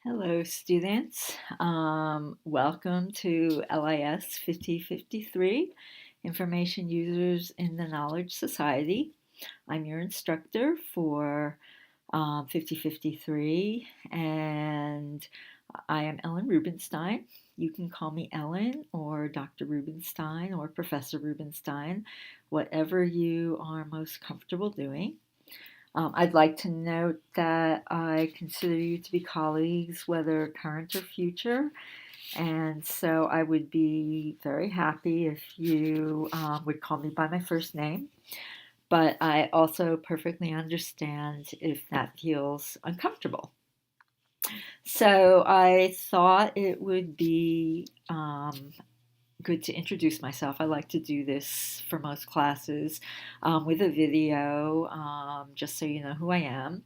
Hello, students. Welcome to LIS5053, Information Users in the Knowledge Society. I'm your instructor for 5053, and I am Ellen Rubenstein. You can call me Ellen or Dr. Rubenstein or Professor Rubenstein, whatever you are most comfortable doing. I'd like to note that I consider you to be colleagues, whether current or future, and so I would be very happy if you would call me by my first name. But I also perfectly understand if that feels uncomfortable. So I thought it would be good to introduce myself. I like to do this for most classes with a video, just so you know who I am.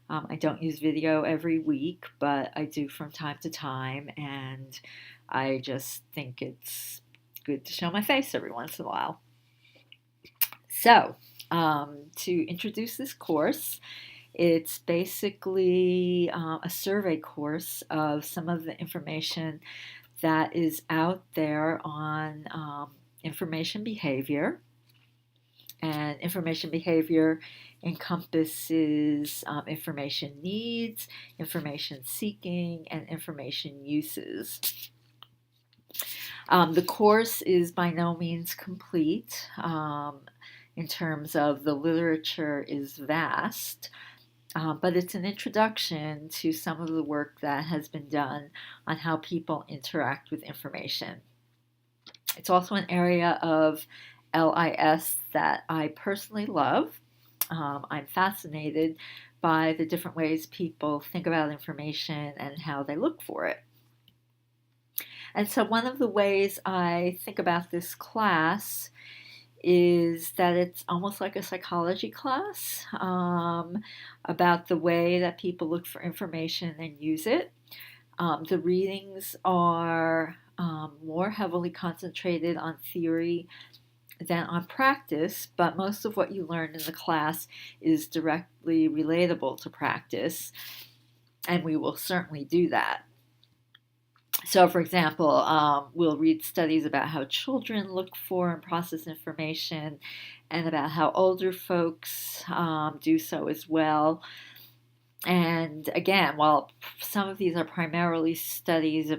I don't use video every week, but I do from time to time, and I just think it's good to show my face every once in a while. So, to introduce this course, it's basically a survey course of some of the information that is out there on information behavior. And information behavior encompasses information needs, information seeking, and information uses. The course is by no means complete in terms of the literature is vast, but it's an introduction to some of the work that has been done on how people interact with information. It's also an area of LIS that I personally love. I'm fascinated by the different ways people think about information and how they look for it. And so, one of the ways I think about this class is that it's almost like a psychology class about the way that people look for information and use it. The readings are more heavily concentrated on theory than on practice, but most of what you learn in the class is directly relatable to practice, and we will certainly do that. So, for example, we'll read studies about how children look for and process information, and about how older folks do so as well. And again, while some of these are primarily studies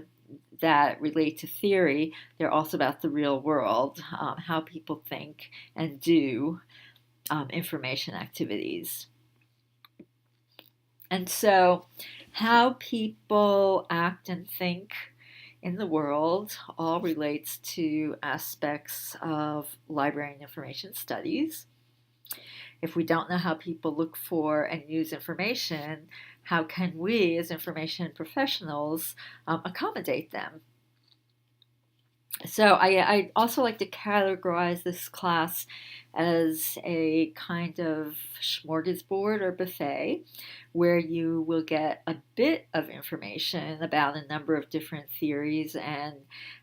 that relate to theory, they're also about the real world, how people think and do information activities. And so, how people act and think in the world all relates to aspects of library and information studies. If we don't know how people look for and use information, how can we, as information professionals, accommodate them? So I also like to categorize this class as a kind of smorgasbord or buffet where you will get a bit of information about a number of different theories and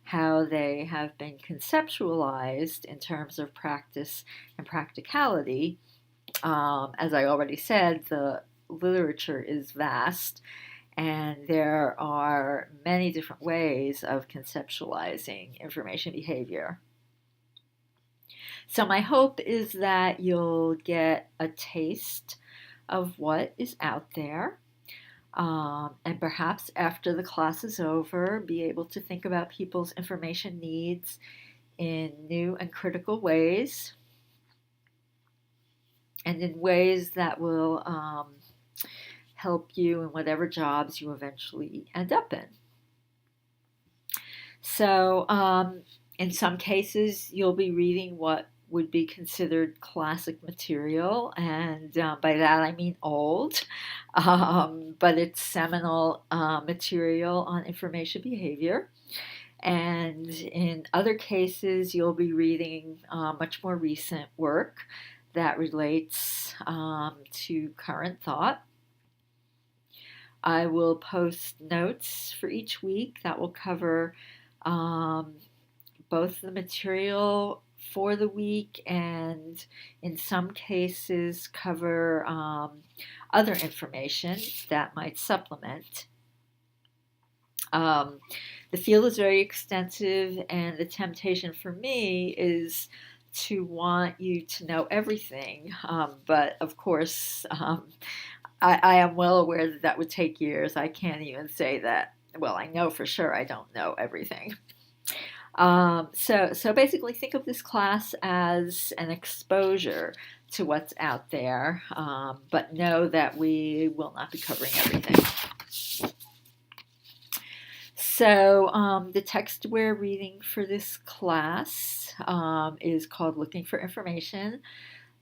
how they have been conceptualized in terms of practice and practicality. As I already said, the literature is vast, and there are many different ways of conceptualizing information behavior. So, my hope is that you'll get a taste of what is out there, and perhaps after the class is over, be able to think about people's information needs in new and critical ways, and in ways that will help you in whatever jobs you eventually end up in. So, in some cases, you'll be reading what would be considered classic material, and by that I mean old, but it's seminal material on information behavior. And in other cases, you'll be reading much more recent work that relates to current thought. I will post notes for each week that will cover both the material for the week and, in some cases, cover other information that might supplement. Um, the field is very extensive, and the temptation for me is to want you to know everything. But of course, I am well aware that that would take years. I can't even say that. Well, I know for sure I don't know everything. So basically, think of this class as an exposure to what's out there, but know that we will not be covering everything. So the text we're reading for this class is called Looking for Information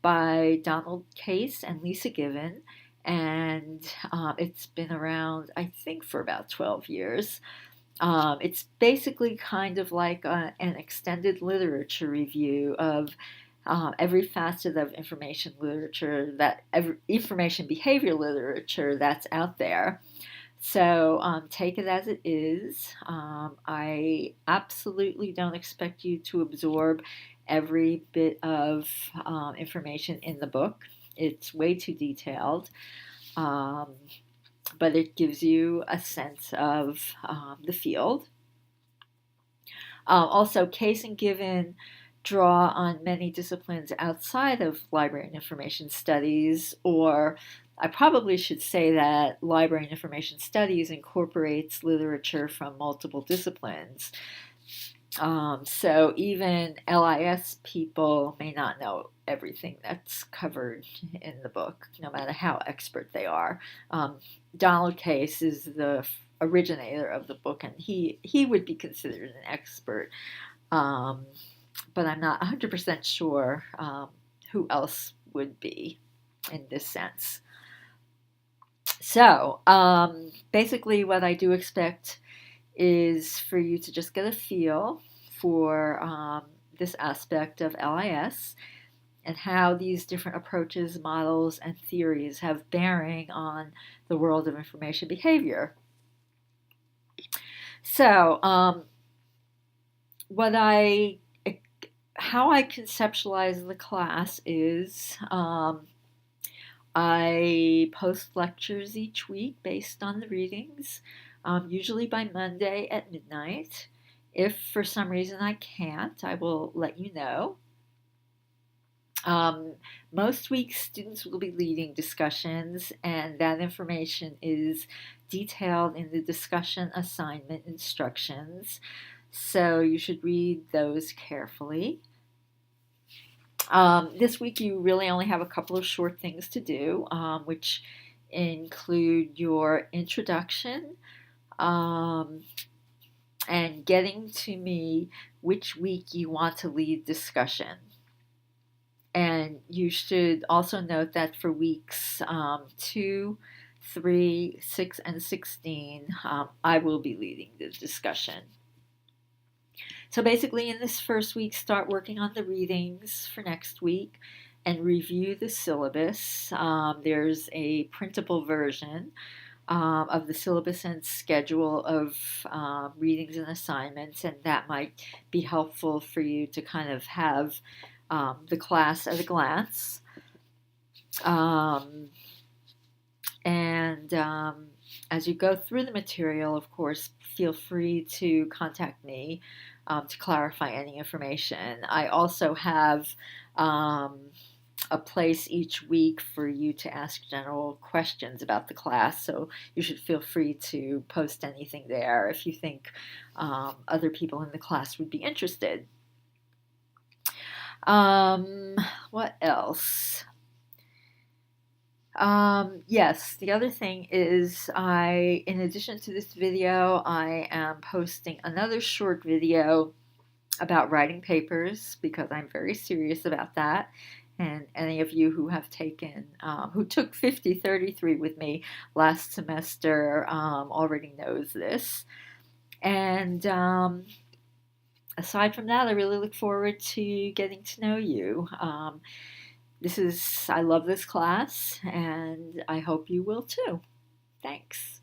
by Donald Case and Lisa Given. And it's been around, I think, for about 12 years. It's basically kind of like an extended literature review of every facet of information literature, information behavior literature that's out there. So take it as it is. I absolutely don't expect you to absorb every bit of information in the book. It's way too detailed, but it gives you a sense of the field. Also, Case and Given draw on many disciplines outside of library and information studies, or I probably should say that library and information studies incorporates literature from multiple disciplines. So even LIS people may not know everything that's covered in the book, no matter how expert they are. Donald Case is the originator of the book, and he would be considered an expert. But I'm not 100% sure who else would be in this sense. So basically, what I do expect is for you to just get a feel for this aspect of LIS and how these different approaches, models, and theories have bearing on the world of information behavior. So, how I conceptualize the class is I post lectures each week based on the readings, usually by Monday at midnight. If for some reason I can't, I will let you know. Most weeks, students will be leading discussions, and that information is detailed in the discussion assignment instructions. So you should read those carefully. This week, you really only have a couple of short things to do, which include your introduction and getting to me which week you want to lead discussion. And you should also note that for weeks 2, 3, 6, and 16, I will be leading the discussion. So basically, in this first week, start working on the readings for next week and review the syllabus. There's a printable version of the syllabus and schedule of readings and assignments, and that might be helpful for you to kind of have the class at a glance. As you go through the material, of course, feel free to contact me to clarify any information. I also have a place each week for you to ask general questions about the class, so you should feel free to post anything there if you think other people in the class would be interested. What else? Yes, the other thing is in addition to this video, I am posting another short video about writing papers because I'm very serious about that. And any of you who have who took 5033 with me last semester already knows this. And aside from that, I really look forward to getting to know you. I love this class, and I hope you will too. Thanks.